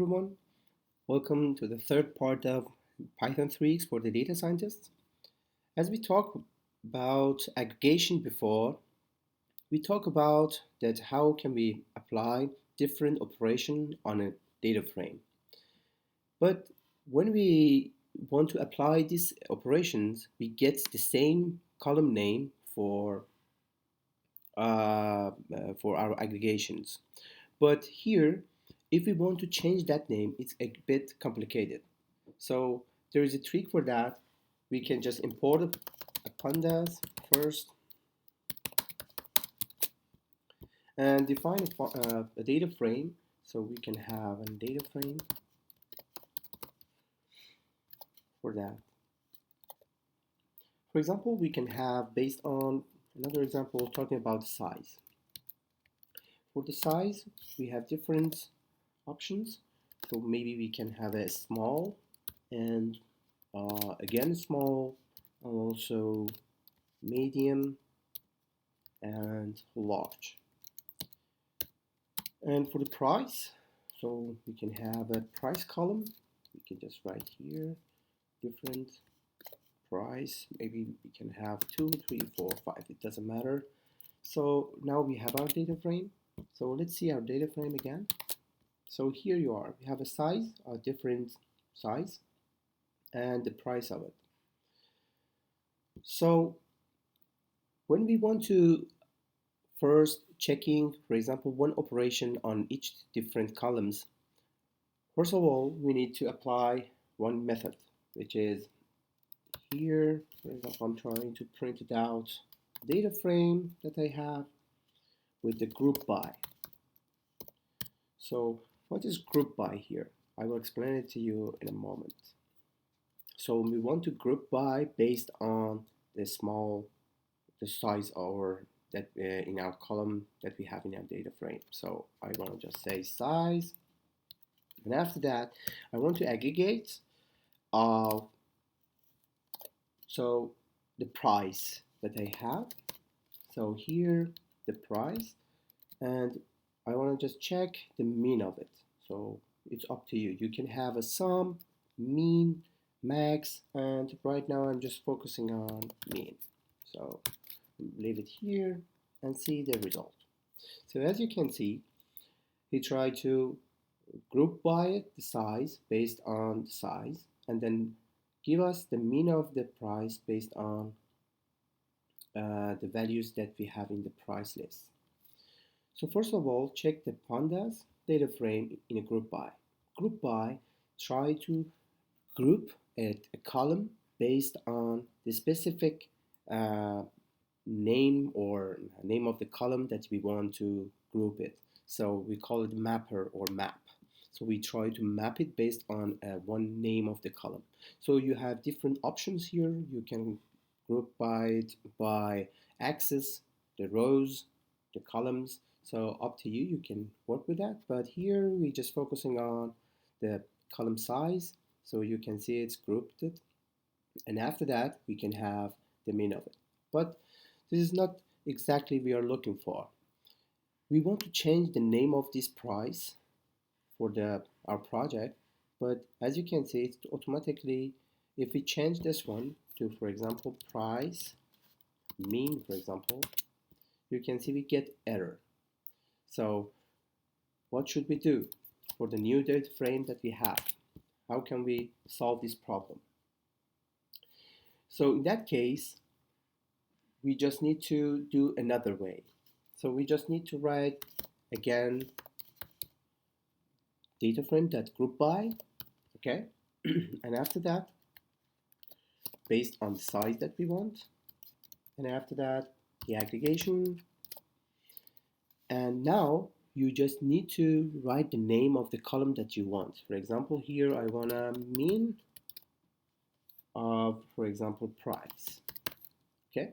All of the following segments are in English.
Everyone, welcome to the third part of Python 3 for the data scientists. As we talked about aggregation before, we talk about that how can we apply different operation on a data frame. But when we want to apply these operations, we get the same column name for our aggregations. But here, if we want to change that name, it's a bit complicated. So there is a trick for that. We can just import a pandas first and define a data frame. So we can have a data frame for that. For example, we can have based on another example talking about size. For the size, we have different options. So maybe we can have a small and again small, and also medium and large. And for the price, so we can have a price column. We can just write here different price. Maybe we can have 2, 3, 4, 5. It doesn't matter. So now we have our data frame. So let's see our data frame again. So here you are. We have a size, a different size, and the price of it. So when we want to first checking, for example, one operation on each different columns, first of all, we need to apply one method, which is here. For example, I'm trying to print it out data frame that I have with the group by. So what is group by here? I will explain it to you in a moment. So we want to group by based on the size or that in our column that we have in our data frame. So I want to just say size, and after that I want to aggregate so the price that I have. So here the price, and I want to just check the mean of it. So it's up to you. You can have a sum, mean, max, and right now I'm just focusing on mean. So leave it here and see the result. So as you can see, he tried to group by it, the size based on the size, and then give us the mean of the price based on the values that we have in the price list. So first of all, check the pandas data frame in a group by. Group by try to group a column based on the specific name or name of the column that we want to group it. So we call it mapper or map. So we try to map it based on one name of the column. So you have different options here. You can group by it by axis, the rows, the columns. So up to you, you can work with that. But here we're just focusing on the column size. So you can see it's grouped it. And after that, we can have the mean of it. But this is not exactly we are looking for. We want to change the name of this price for our project, but as you can see, it's automatically, if we change this one to, for example, price mean, for example, you can see we get error. So what should we do for the new data frame that we have? How can we solve this problem? So in that case, we just need to do another way. So we just need to write again data frame that group by, okay? And after that, based on the size that we want, and after that, the aggregation. And now you just need to write the name of the column that you want. For example, here I want a mean of, for example, price, okay?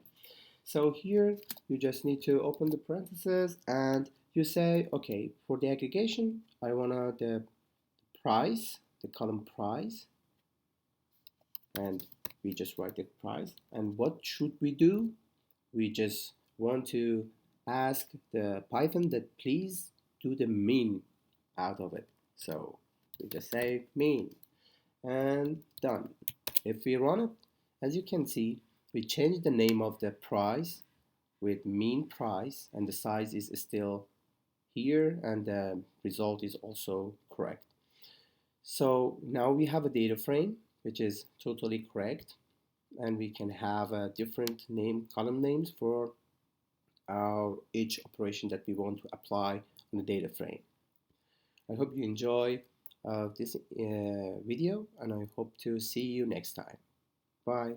So here you just need to open the parentheses and you say, okay, for the aggregation, I want the price, the column price, and we just write the price. And what should we do? We just want to ask the Python that please do the mean out of it. So We just say mean and done. If we run it, as you can see, we changed the name of the price with mean price, and the size is still here, and the result is also correct. So now we have a data frame which is totally correct, and we can have a different column names for our each operation that we want to apply on the data frame. I hope you enjoy this video, and I hope to see you next time. Bye.